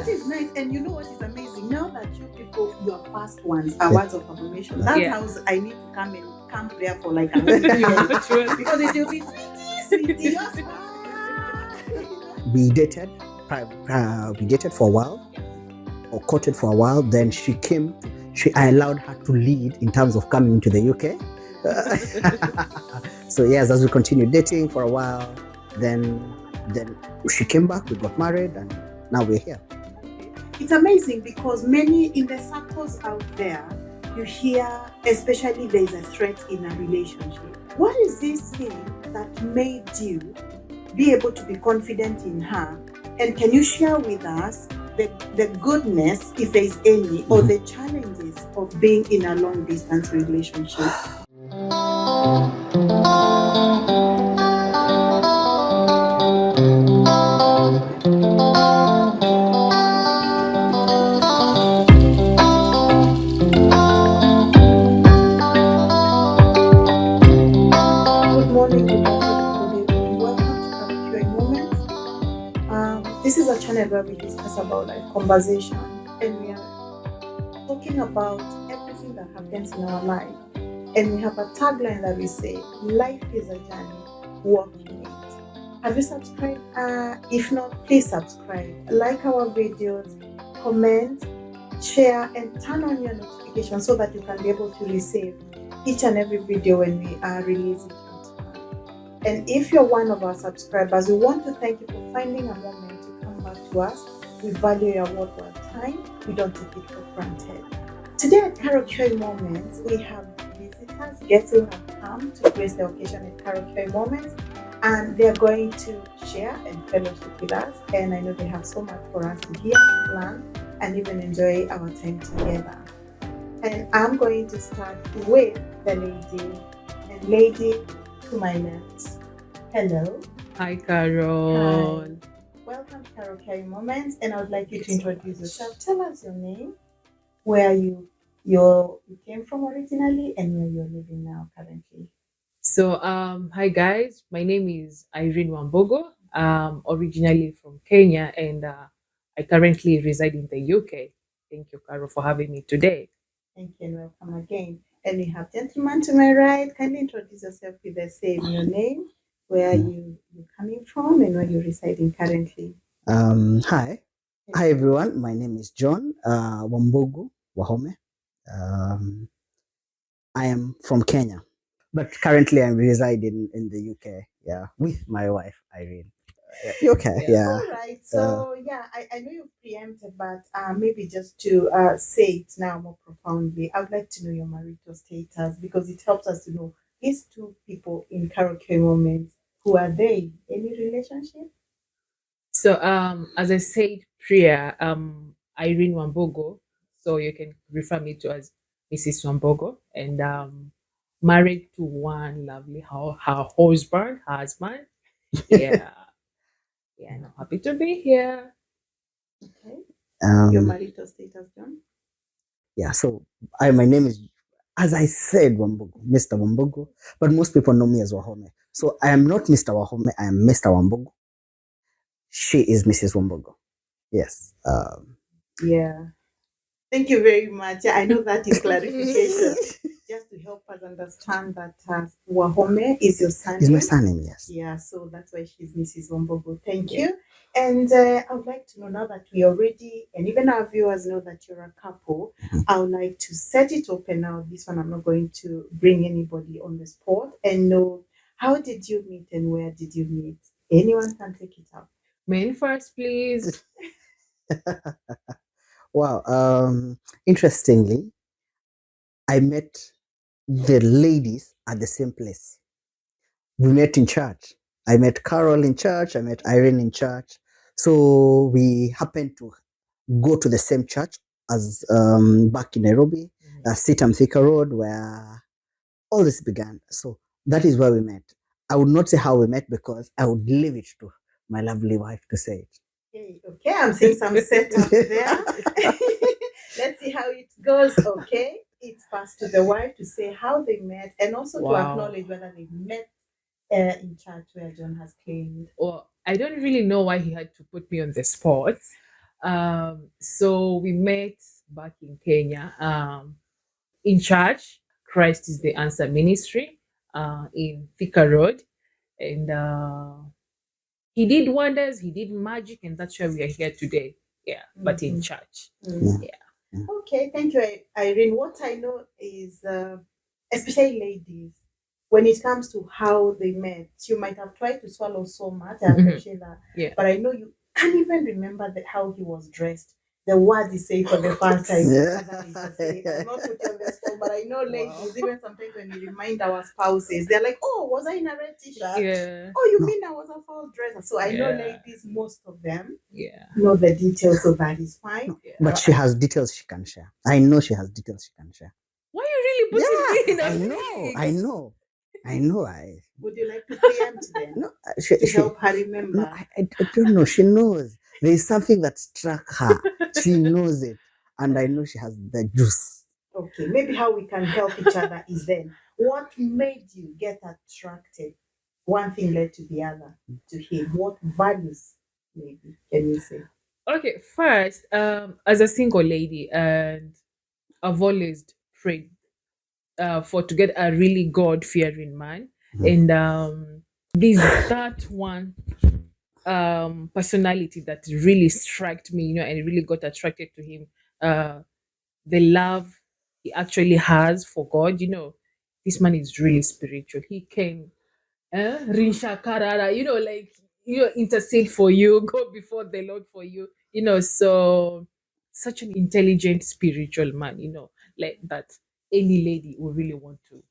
That is nice. And you know what is amazing? Now that you people, your first ones are words of affirmation. That Yeah. house, I need to come and camp there for like another year because it will be sweetie. Just, We dated. We dated for a while, or courted for a while. Then she came. I allowed her to lead in terms of coming to the UK. So yes, as we continued dating for a while, then she came back. We got married, and now we're here. It's amazing because many in the circles out there, you hear, especially there is a threat in a relationship. What is this thing that made you be able to be confident in her? And can you share with us the goodness, if there is any, or the challenges of being in a long distance relationship? Good morning, good afternoon, good evening. Welcome to Curriculum Moments. This is a channel where we discuss about life conversation, and we are talking about everything that happens in our life. And we have a tagline that we say, life is a journey, walk in it. Have you subscribed? If not, please subscribe. Like our videos, comment, share, and turn on your notifications so that you can be able to receive each and every video when we are releasing it. And if you're one of our subscribers, we want to thank you for finding a moment to come back to us. We value your worthwhile time. We don't take it for granted. Today at Karaoke Moments, we have visitors, guests who have come to grace the occasion at Karaoke Moments, and they're going to share and fellowship with us. And I know they have so much for us to hear, learn, and even enjoy our time together. And I'm going to start with the lady, and lady to my left. Hello. Hi, Carol. Hi. Welcome to Karaoke Moments, and I would like you to introduce yourself. Tell us your name, where you came from originally, and where you're living now currently. So, hi guys. My name is Irene Wambogo. Originally from Kenya, and I currently reside in the UK. Thank you, Carol, for having me today. Thank you and welcome again. And we have gentleman to my right. Kindly introduce yourself with the same your name, where you're coming from, and where you're residing currently. Hi everyone. My name is John Wambogu Wahome. I am from Kenya, but currently I'm residing in the UK. Yeah, with my wife Irene. Okay, yeah. All right. So I know you've preempted, but maybe just to say it now more profoundly, I would like to know your marital status because it helps us to know these two people in karaoke moments. Who are they? Any relationship? So, as I said prior, Irene Wambogo. So you can refer me to as Mrs. Wambogo, and married to one lovely her husband. Yeah, yeah. And I'm happy to be here. Okay. Your marital status, John? Yeah. So my name is, as I said, Wambogo, Mr. Wambogo, but most people know me as Wahome. So I am not Mr. Wahome. I am Mr. Wambogo. She is Mrs. Wambogo. Yes. Yeah. Thank you very much. I know that is clarification. Just to help us understand that Wahome is your surname. Is my surname, yes. Yeah, so that's why she's Mrs. Wambogo. Thank you. And I would like to know now that we already, and even our viewers know that you're a couple, I would like to set it open now. This one, I'm not going to bring anybody on the spot and know how did you meet and where did you meet? Anyone can take it up. Men first, please. Wow. Interestingly, I met the ladies at the same place. We met in church. I met Carol in church. I met Irene in church. So we happened to go to the same church as back in Nairobi, Sitam Thika Road, where all this began. So that is where we met. I would not say how we met because I would leave it to my lovely wife to say it. Okay, I'm seeing some setup there. Let's see how it goes. Okay, it's passed to the wife to say how they met and also to acknowledge whether they met in church where John has claimed. Well, I don't really know why he had to put me on the spot, So we met back in Kenya, in church. Christ is the Answer Ministry, in Thika Road, and he did wonders. He did magic, and that's why we are here today. Yeah, but in church. Mm. Yeah. Okay, thank you, Irene. What I know is, especially ladies, when it comes to how they met, you might have tried to swallow so much. I appreciate that. Yeah. But I know you can't even remember how he was dressed. The words he said for the first time. Yeah. I'm not put you on the spot, but I know ladies, even sometimes when we remind our spouses, they're like, "Oh, was I in a red t-shirt? Yeah. Oh, you No. mean I was a full dresser?" So I know Yeah. ladies, most of them Yeah. know the details, so that is fine. No, but she has details she can share. I know she has details she can share. Why are you really putting me in a I know. Would you like to preempt them No, to help her remember? no, I don't know. She knows. There is something that struck her. She knows it. And I know she has the juice. Okay, maybe how we can help each other is then, what made you get attracted? One thing led to the other to him. What values, maybe, can you say? Okay, first, as a single lady, and I've always prayed for to get a really God fearing man, and this that one personality that really struck me, and really got attracted to him. The love he actually has for God, this man is really spiritual. He can Risha Karara, like intercede for you, go before the Lord for you, so such an intelligent spiritual man, like that any lady will really want to,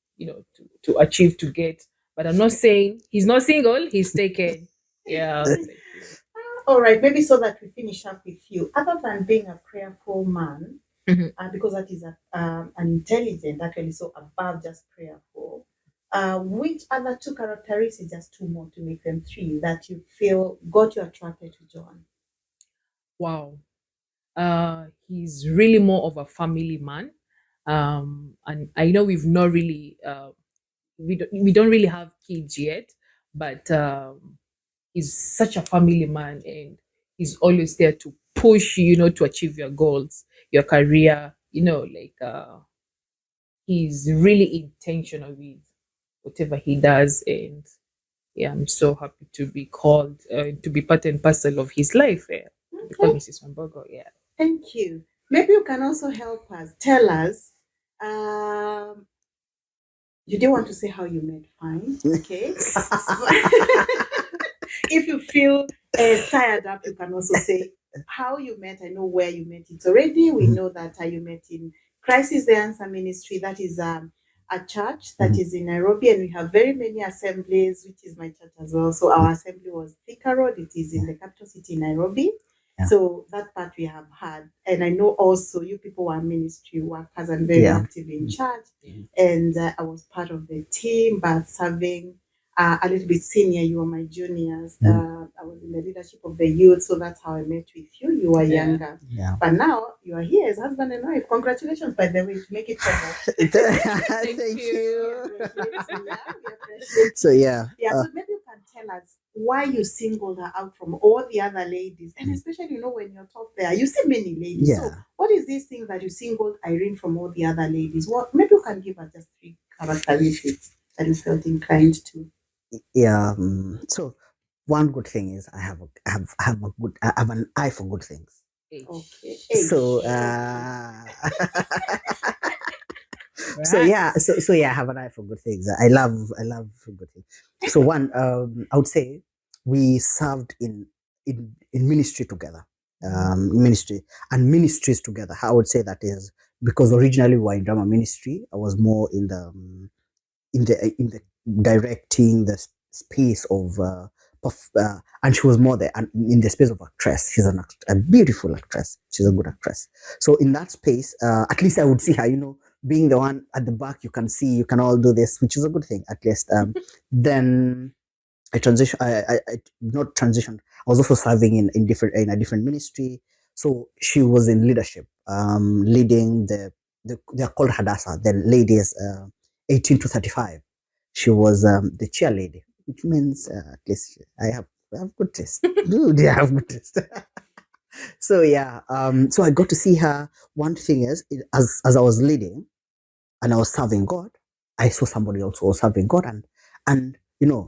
to achieve to get. But I'm not saying he's not single, he's taken. Yeah. Thank you. All right, maybe so that we finish up with you. Other than being a prayerful man, because that is an intelligent, actually, so above just prayerful. Which other two characteristics, just two more to make them three, that you feel got you attracted to John? Wow. He's really more of a family man. And I know we've not really we don't really have kids yet, but he's such a family man, and he's always there to push you, to achieve your goals, your career, like he's really intentional with whatever he does. And yeah, I'm so happy to be called to be part and parcel of his life. Yeah. Because Mrs. Mambogo, yeah. Thank you. Maybe you can also help us, tell us. You didn't want to say how you met, fine. Okay. If you feel tired up, you can also say how you met. I know where you met it already. We know that you met in Christ is the Answer Ministry. That is a church that is in Nairobi, and we have very many assemblies, which is my church as well. So our assembly was Thika Road. It is in the capital city, Nairobi. Yeah. So that part we have had. And I know also you people were ministry workers and very active in church. And I was part of the team, but serving a little bit senior. You were my juniors. I was in the leadership of the youth. So that's how I met with you. You were younger. Yeah. But now you are here as husband and wife. Congratulations, by the way, to make it formal. Thank you. We appreciate So yeah. so maybe you can tell us why you singled her out from all the other ladies, and especially when you're top there, you see many ladies. Yeah. So what is this thing that you singled Irene from all the other ladies? What maybe you can give us just three characteristics that you felt inclined to. Yeah. So one good thing is I have an eye for good things. Okay. So so yeah, I have an eye for good things. I love good things. So one, I would say we served in ministry together, ministry and ministries together. How I would say that is because originally we were in drama ministry. I was more in the directing the space of and she was more there and in the space of actress. She's a beautiful actress. She's a good actress. So in that space, at least I would see her, being the one at the back. You can see, you can all do this, which is a good thing at least. Then I transitioned. I not transitioned. I was also serving in a different ministry. So she was in leadership, leading they're called Hadassah, the ladies 18 to 35. She was the chair lady, which means at least I have good taste. Dude, I have good taste. So yeah, so I got to see her. One thing is, as I was leading and I was serving God, I saw somebody else who was serving God, and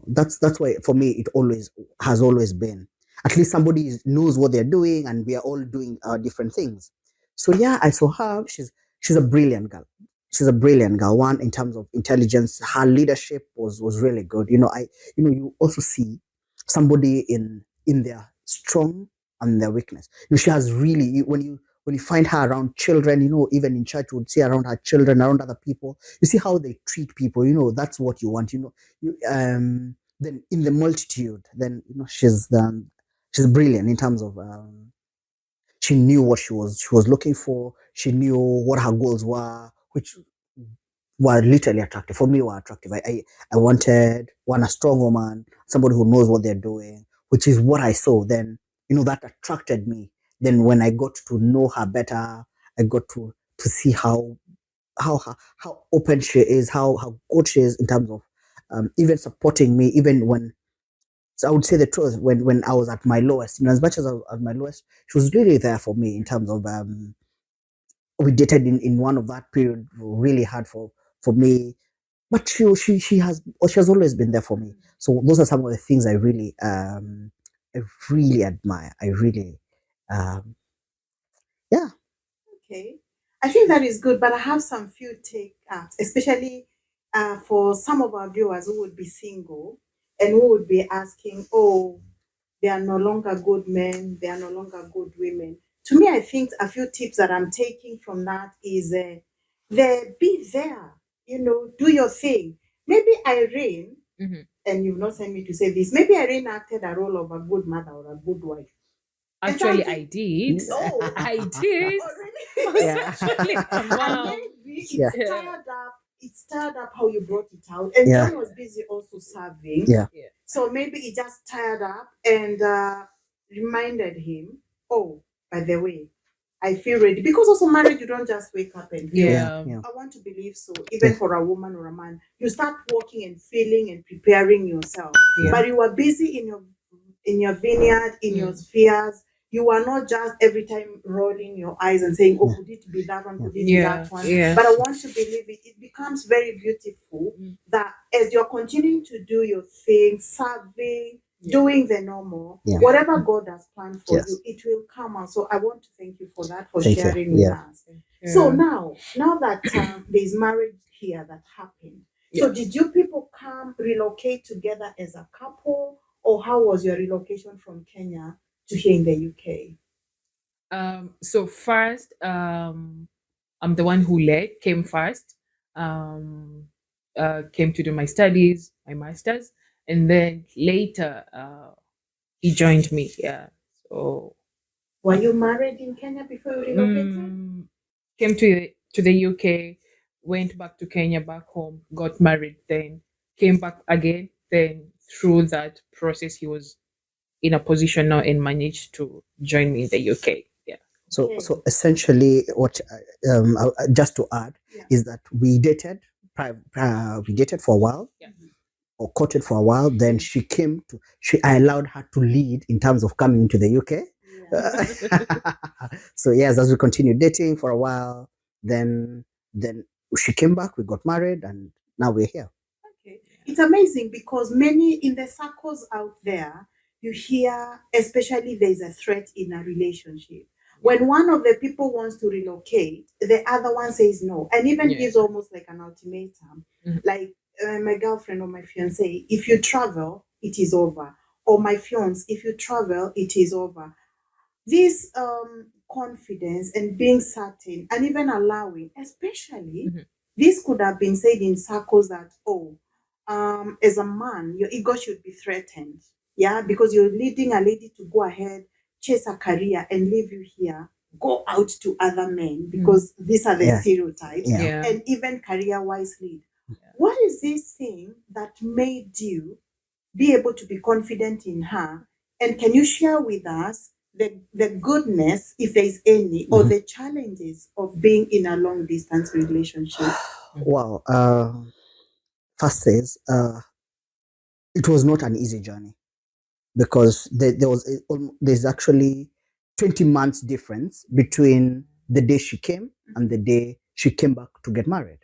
that's why for me it always has always been at least somebody knows what they're doing, and we are all doing different things. So yeah, I saw her. She's a brilliant girl. She's a brilliant girl. One, in terms of intelligence, her leadership was really good. You also see somebody in their strong and their weakness. She has really, when you find her around children, even in church, you would see around her children, around other people, you see how they treat people. That's what you want. Then in the multitude, then she's brilliant in terms of she knew what she was looking for. She knew what her goals were, which were literally attractive for me. Were attractive. I wanted one, a strong woman, somebody who knows what they're doing, which is what I saw. Then that attracted me. Then when I got to know her better, I got to see how open she is, how good she is in terms of even supporting me, even when. So I would say the truth, when I was at my lowest, as much as I was at my lowest, she was really there for me in terms of we dated in one of that period really hard for me, but she has always been there for me. So those are some of the things I really admire. I really um yeah. Okay. I think that is good, but I have some few take especially for some of our viewers who would be single and who would be asking, oh, they are no longer good men, they are no longer good women. To me, I think a few tips that I'm taking from that is be there, do your thing. Maybe Irene, Mhm. and you've not sent me to say this, maybe Irene acted a role of a good mother or a good wife. And Actually, I something, did. oh, I did. oh, I really? was Yeah. actually a And mom. maybe Yeah. it stirred up how you brought it out. And Yeah. John was busy also serving. Yeah. Yeah. So maybe it just tired up and reminded him, oh, by the way, I feel ready. Because also marriage, you don't just wake up and feel. Yeah. Yeah. Yeah. I want to believe so, even Yeah. for a woman or a man. You start walking and feeling and preparing yourself. Yeah. But you are busy in your vineyard, in your Mm. spheres. You are not just every time rolling your eyes and saying, oh, Yeah. could it be that one? Yeah. Could it be Yeah. that one? Yeah. But I want to believe it becomes very beautiful Mm. that as you're continuing to do your thing, serving, Yeah. doing the normal, Yeah. whatever God has planned for Yes. you, it will come out. So I want to thank you for that, for Thank you. sharing with Yeah. us. So Yeah. now that there's marriage here that happened, so Yeah. did you people come relocate together as a couple, or how was your relocation from Kenya to here in the UK? So first, I'm the one who came first. Came to do my studies, my masters, and then later, he joined me. Yeah. So Were you married in Kenya before you relocated? came to the UK, went back to Kenya, back home, got married, then came back again. Then through that process, he was in a position now and managed to join me in the UK. Yeah. So Okay. so essentially, what just to add Yeah. is that we dated for a while, Yeah. or courted for a while. Then I allowed her to lead in terms of coming to the UK. Yeah. So yes, as we continued dating for a while, then she came back. We got married, and now we're here. Okay. It's amazing because many in the circles out there, you hear, especially there's a threat in a relationship. When one of the people wants to relocate, the other one says no, and even Yeah. gives almost like an ultimatum. Mhm. Like my girlfriend or my fiance, if you travel, it is over. Or my fiance, if you travel, it is over. This confidence and being certain and even allowing, especially, Mhm. this could have been said in circles that, oh, as a man, your ego should be threatened. Yeah, because you're leading a lady to go ahead, chase a career, and leave you here, go out to other men because these are the Yeah. stereotypes, Yeah. Yeah. and even career wise lead. What is this thing that made you be able to be confident in her? And can you share with us the goodness, if there is any, or the challenges of being in a long distance relationship? Wow. First is it was not an easy journey because there's actually 20 months difference between the day she came and the day she came back to get married.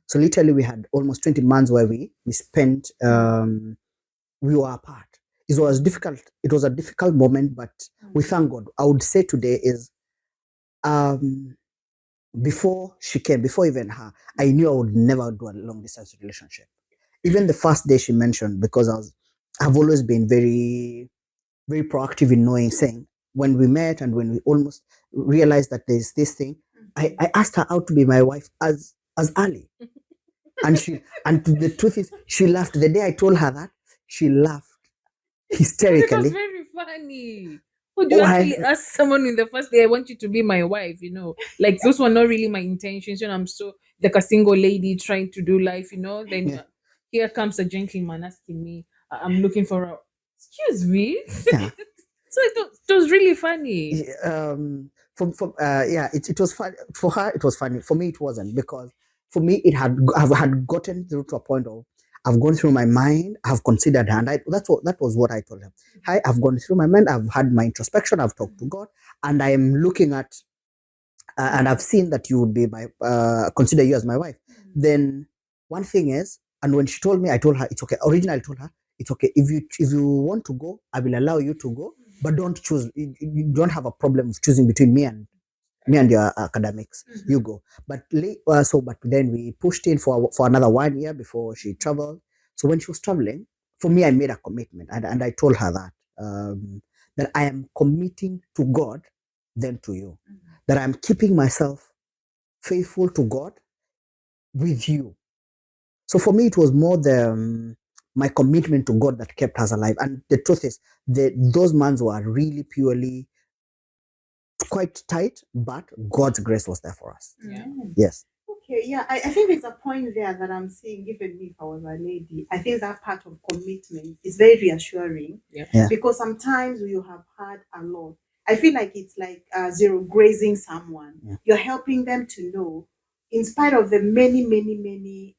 So literally we had almost 20 months where we spent, we were apart. It was difficult. It was a difficult moment, but we thank God. I would say today is, before she came, before even her, I knew I would never do a long distance relationship. Even the first day she mentioned, because I've always been very, very proactive in knowing, saying, when we met and when we almost realized that there's this thing, I asked her out to be my wife as early. And the truth is, she laughed. The day I told her that, she laughed It was hysterically. very funny. Would you Oh, actually ask someone in the first day, I want you to be my wife, Like those were not really my intentions. I'm so like a single lady trying to do life, Then Yeah. here comes a gentleman asking me, I'm looking for a excuse me. Yeah. So it was really funny. It was fun for her. It was funny for me. It wasn't, because for me I had gotten through to a point of, I've gone through my mind, I've considered her, and that was what I told her. Hi, I've gone through my mind, I've had my introspection, I've talked to God, and I am looking at, and I've seen that you would be my, consider you as my wife. Then one thing is, and when she told me, I told her it's okay. Originally, I told her it's okay, if you want to go, I will allow you to go, but don't choose. You don't have a problem of choosing between me and your academics. You go. But but then we pushed in for another 1 year before she traveled. So when she was traveling, for me, I made a commitment, and I told her that, that I am committing to God, then to you, that I'm keeping myself faithful to God with you. So for me, it was more my commitment to God that kept us alive. And the truth is, those months were really purely quite tight, but God's grace was there for us. Yeah. Yes. Okay, yeah, I think there's a point there that I'm seeing, even me if I was a lady, I think that part of commitment is very reassuring. Yeah. Because sometimes you have had a lot. I feel like it's like zero grazing someone. Yeah. You're helping them to know, in spite of the many, many, many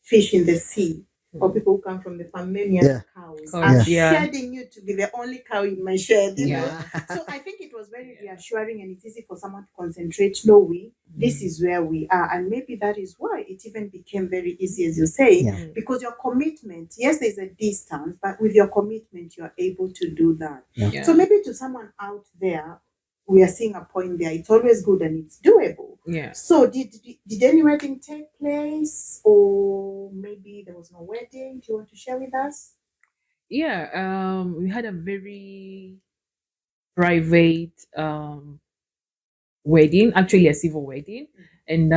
fish in the sea, or people who come from the farm, many other cows. I'm shedding you to be the only cow in my shed, you know. So I think it was very reassuring, and it's easy for someone to concentrate, knowing this is where we are. And maybe that is why it even became very easy, as you say, because your commitment, yes, there's a distance, but with your commitment, you're able to do that. Yeah. So maybe to someone out there, we are seeing a point there. It's always good and it's doable. Yeah. So did any wedding take place, or maybe there was no wedding? Do you want to share with us? Yeah. We had a very private wedding, actually a civil wedding, and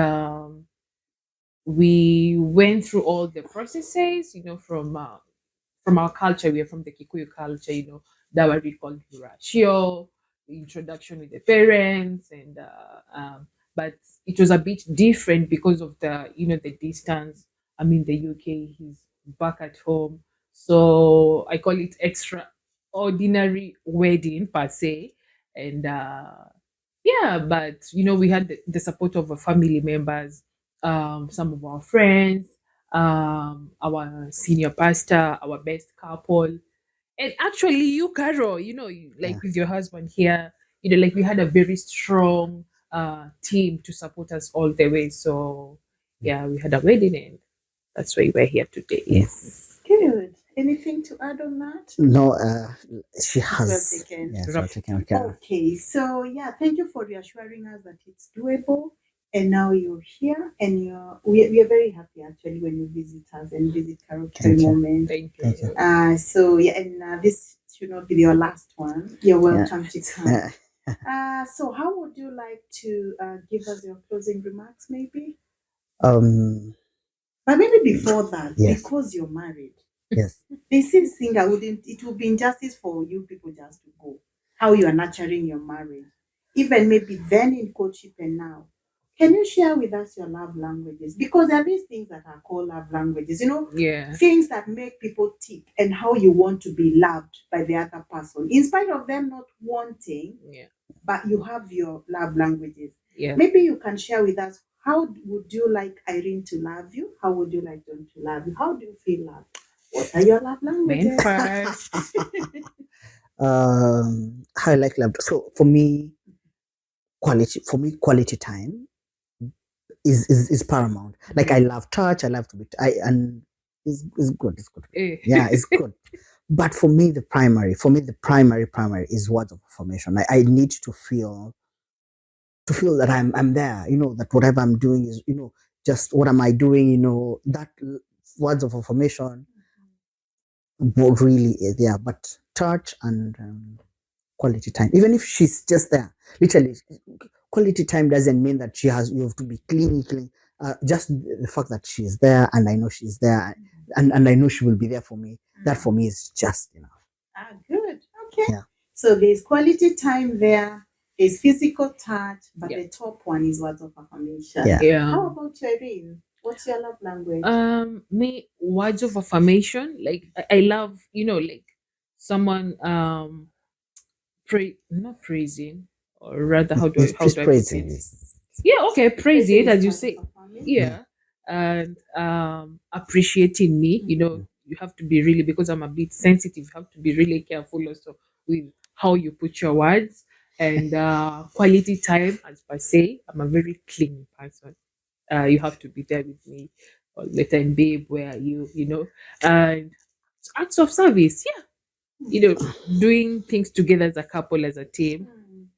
we went through all the processes. From our culture, we are from the Kikuyu culture. That we call ratio, the introduction with the parents, and but it was a bit different because of the distance. I'm in the UK, he's back at home, so I call it extraordinary wedding per se, and yeah, but we had the support of our family members, some of our friends, our senior pastor, our best couple, and actually you, Carol, like with your husband here, like we had a very strong team to support us all the way. So yeah, we had a wedding, and that's why we're here today. Yes. Good. Anything to add on that? No, she It's has. well taken. Yes, well taken. Okay. Okay, so yeah, thank you for reassuring us that it's doable. And now you're here, and we are very happy actually when you visit us and visit Karaoke moment. Thank you. Thank you. So yeah, and this should not be your last one. You're welcome to come. So how would you like to give us your closing remarks, maybe? But maybe before that, because you're married, they still think it would be injustice for you people just to go. How you are nurturing your marriage, even maybe then in courtship and now. Can you share with us your love languages? Because there are these things that are called love languages, things that make people tick, and how you want to be loved by the other person, in spite of them not wanting, but you have your love languages. Maybe you can share with us, how would you like Irene to love you? How would you like John to love you? How do you feel loved? What are your love languages? How I like love. So for me, quality time is paramount. Like I love touch, I love to be and it's good, it's good. Eh. Yeah, it's good. But for me, the primary is words of affirmation. I need to feel that I'm there, that whatever I'm doing is, just what am I doing, that words of affirmation what really is there. But touch and quality time, even if she's just there, literally, quality time doesn't mean that you have to be clean. Just the fact that she's there and I know she's there and I know she will be there for me. That for me is just enough. Good. Okay. Yeah. So there's quality time there. There's physical touch, but Yeah. the top one is words of affirmation. Yeah. Yeah. How about you, Irene? What's your love language? Me, words of affirmation. Like I love, like someone not praising, or rather, how do I Just put praising it? it. Yeah, okay, praise Praising it is as you part say. of affirmation. Yeah, and appreciating me. You have to be really, because I'm a bit sensitive. You have to be really careful also with how you put your words, and quality time. As per say, I'm a very clean person. You have to be there with me all the time, babe. Where are you? And acts of service. Yeah, doing things together as a couple, as a team.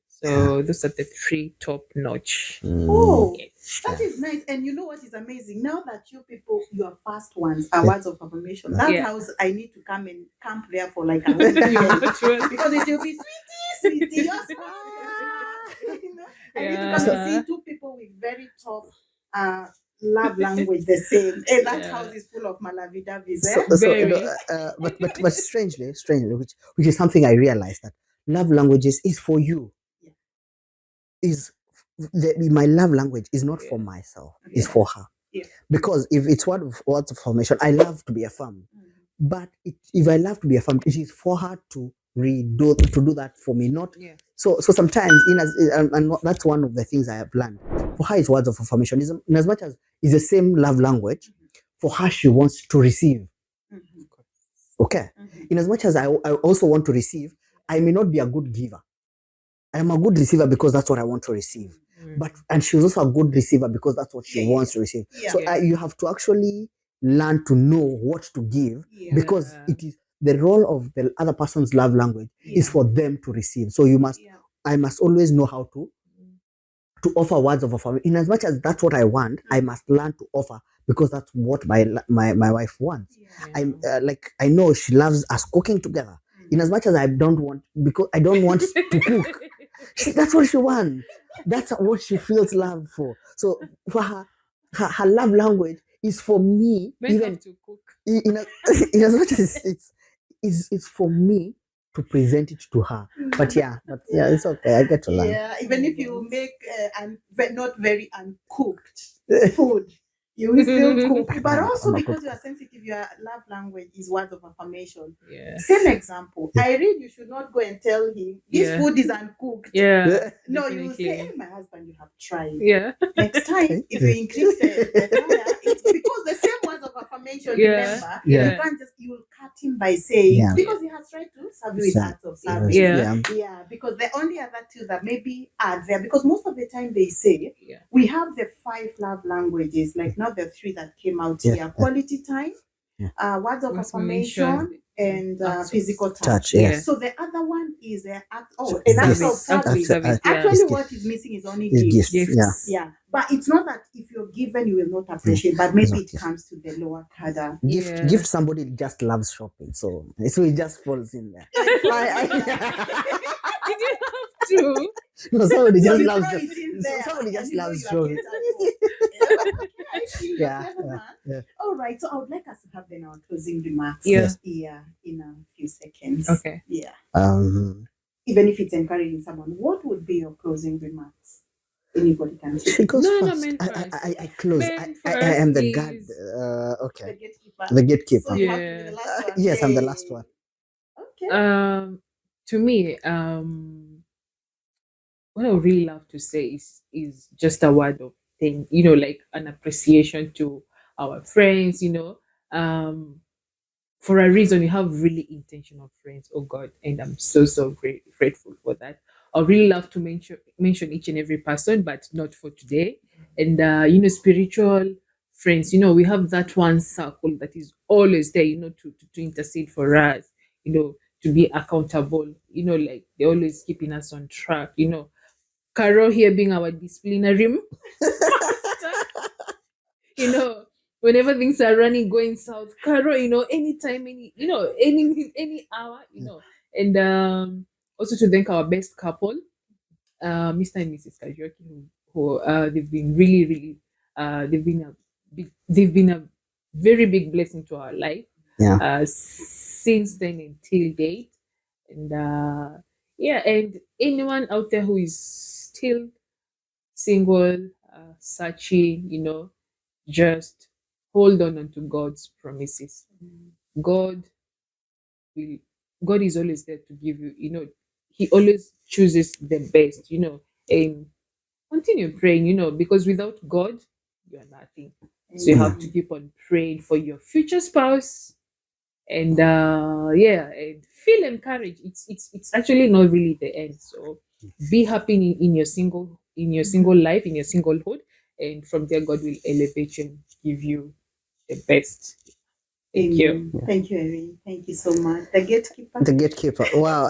So those are the three top notch. Oh, Yes. that is nice. And you know what is amazing? Now that you people, your first ones are words of affirmation. That Yeah. house, I need to come and camp there for like a whole You weekend. know, sure. Because it will be sweetie, you're smart. I need to come and see two people with very top love language the same. And that Yeah. house is full of malavidavis. Very. But strangely, which is something I realized, that love languages is for you. Yeah. My love language is not for Yeah. myself, it's Yeah. for her. Yeah. Because if it's words of affirmation, I love to be affirmed. But if I love to be affirmed, it is for her to do that for me. Not Yeah. so sometimes and that's one of the things I have learned. For her, it's words of affirmation. In as much as it's the same love language, for her she wants to receive. Okay. In as much as I also want to receive, I may not be a good giver. I am a good receiver because that's what I want to receive. And she's also a good receiver because that's what she wants to receive. Yeah. So you have to actually learn to know what to give, because it is the role of the other person's love language is for them to receive. So I must always know how to offer words of affirmation. In as much as that's what I want, I must learn to offer, because that's what my wife wants. I'm I know she loves us cooking together. In as much as I don't want, because I don't want to cook. That's what she wants. That's what she feels love for. So for her love language is for me. Men Even have to cook. in as much as it's for me to present it to her. But yeah, it's okay. I get to learn. Yeah, even if you make not very uncooked food, you will still cook. But also I'm a because cook. you are sensitive, your love language is words of affirmation. Yeah. Same example. I read you should not go and tell him this Yeah. food is uncooked. Yeah. No, you will say, definitely. hey, my husband, you have tried. Yeah. Next time, if you increase the fire, it's because the same words of affirmation, Yeah. remember? Yeah. You can't you will cut him by saying, Yeah. because he has tried to serve you with acts of service. Yeah. Yeah, because the only other two that maybe are there, because most of the time they say, Yeah. we have the 5 love languages, like now the 3 that came out here: quality time, words of affirmation, and physical touch. Yeah. So the other one is an act of Service. service. Service. Yeah. Actually, what is missing is only gifts. Gifts. Yeah, but it's not that if you're given, you will not appreciate, but maybe it comes to the lower cadre. Yeah. Gift somebody just loves shopping, so it just falls in there. Did you have to? No, somebody So just you loves throw it in there, somebody and just you know loves you are shopping. catered for. Okay, I see. You're Yeah, clever, man. yeah. All right, so I would like us to have then our closing remarks. Yeah. Yeah, in a few seconds. Okay. Yeah. Even if it's encouraging someone, what would be your closing remarks? Anybody can say. She goes No, first. men first. I close. Men I am the first, guard. please. Okay. The gatekeeper. The gatekeeper. So you have to be the last one. Yes, I'm the last one. Okay. To me, what I would really love to say is just a word of thank, like an appreciation to our friends, for a reason, you have really intentional friends. Oh God, and I'm so grateful for that. I really love to mention each and every person, but not for today. And spiritual friends. We have that one circle that is always there. To intercede for us. To be accountable. Like they're always keeping us on track. Carol here being our disciplinary master. you know, Whenever things are running, going south, Carol, anytime, any hour, and also to thank our best couple, Mr. and Mrs. Kajoki, who they've been really, really, they've been a very big blessing to our life, Yeah. since then until date, and yeah, and anyone out there who is still single, searching, just hold on to God's promises. God will, God is always there to give you, He always chooses the best, and continue praying, because without God, you are nothing. So you have to keep on praying for your future spouse, and yeah, and feel encouraged. It's actually not really the end. So be happy in your single life, in your singlehood, and from there God will elevate you and give you the best. Thank you. Amen. Thank you, Irene. Thank you so much. The gatekeeper. The gatekeeper. Wow.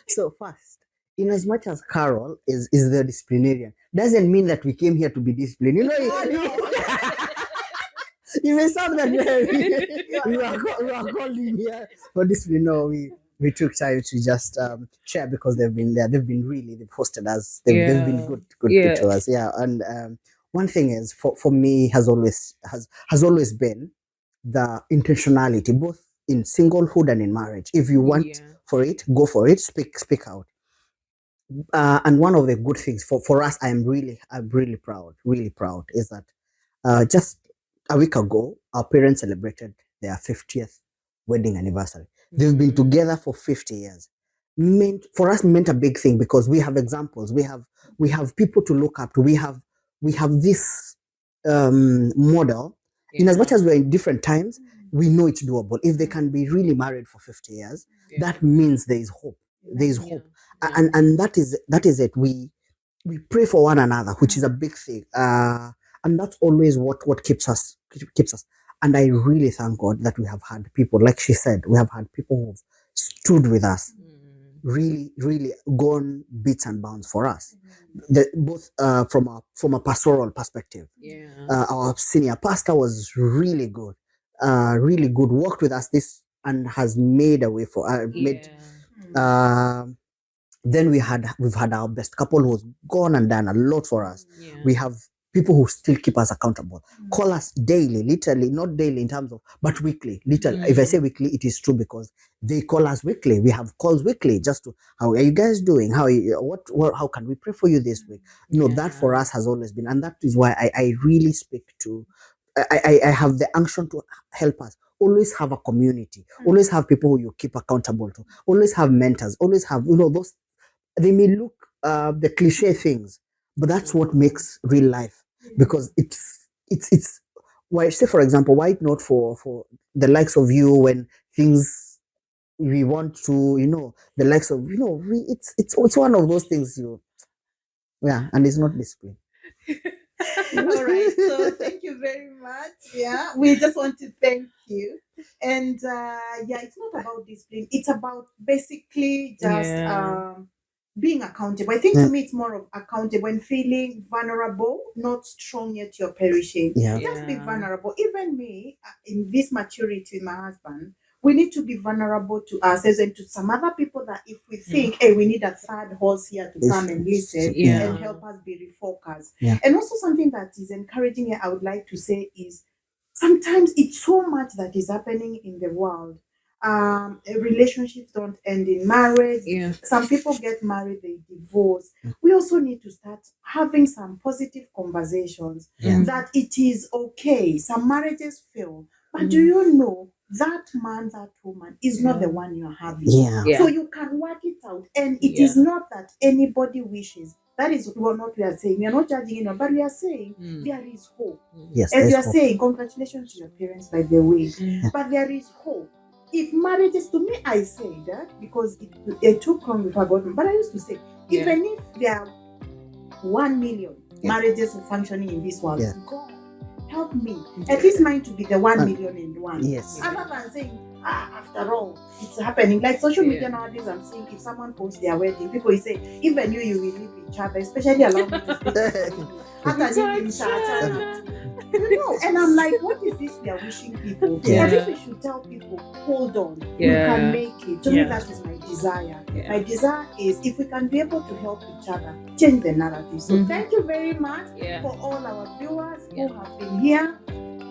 So first, in as much as Carol is the disciplinarian, doesn't mean that we came here to be disciplined. You may sound that we are calling here for discipline. No, we took time to just share because they've been there. They've hosted us. They've been good to us. Yeah. And one thing is for me has always been the intentionality, both in singlehood and in marriage. If you want for it, go for it. Speak out. And one of the good things for us, I'm really proud, is that just a week ago, our parents celebrated their 50th wedding anniversary. They've been together for 50 years. For us meant a big thing because we have examples. We have people to look up to. We have this model. In as much as we're in different times, we know it's doable. If they can be really married for 50 years, that means there is hope. There is hope. And that is it. We pray for one another, which is a big thing. And that's always what keeps us. And I really thank God that we have had people, like she said, we have had people who've stood with us, really, really gone bits and bounds for us. Both from a pastoral perspective. Our senior pastor was really good, worked with us and has made a way for then we've had our best couple who's gone and done a lot for us. We have people who still keep us accountable, call us daily, literally, not daily in terms of, but weekly, literally. If I say weekly, it is true because they call us weekly. We have calls weekly just to, how are you guys doing? How can we pray for you this week? That for us has always been, and that is why I really speak to, I have the unction to help us. Always have a community, always have people who you keep accountable to, always have mentors, always have, those, they may look the cliche things, but that's what makes real life, because it's why, say for example, why not for the likes of you, when things we want to, the likes of, it's one of those things and it's not discipline. All right, so thank you very much. Yeah, we just want to thank you. And it's not about discipline, it's about basically just being accountable. I think to me it's more of accountable when feeling vulnerable, not strong yet you're perishing. Just be vulnerable. Even me, in this maturity with my husband, we need to be vulnerable to ourselves and to some other people, that if we think, hey, we need a third horse here to come and listen and help us be refocused. And also something that is encouraging here, I would like to say, is sometimes it's so much that is happening in the world. Relationships don't end in marriage. Some people get married, they divorce. We also need to start having some positive conversations that it is okay. Some marriages fail, but do you know that man, that woman is not the one you're having. Yeah. Yeah. So you can work it out. And it is Yeah. not that anybody wishes. That is what we are saying. We are not judging anyone, but we are saying there is hope. Yes. As there's you are hope. saying, congratulations to your parents, by the way. Mm. But there is hope. If marriages, to me, I say that because it took long before I got married. But I used to say, Yeah. even if there are 1 million Yeah. marriages functioning in this world, Yeah. God, help me. At least mine to be the 1,000,001. Yes. Other than saying, after all, it's happening. Like social media nowadays, I'm seeing if someone posts their wedding, people will say, even you will leave each other, especially allow me to speak for you. You know, and I'm like, what is this we are wishing people? Yeah. At least we should tell people, hold on, you Yeah. can make it. To me, Yeah. that is my desire. Yeah. My desire is if we can be able to help each other, change the narrative. So Mhm. thank you very much Yeah. for all our viewers Yeah. who have been here.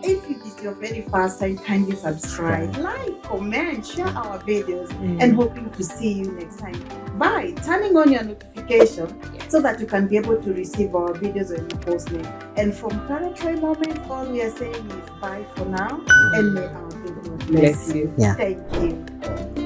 If it is your very first time, kindly subscribe, like, comment, share our videos, and hoping to see you next time by turning on your notification so that you can be able to receive our videos when we post them. And from Planetary Moments, all we are saying is bye for now, and may our good Lord bless Bless you. you. Yeah. Thank you.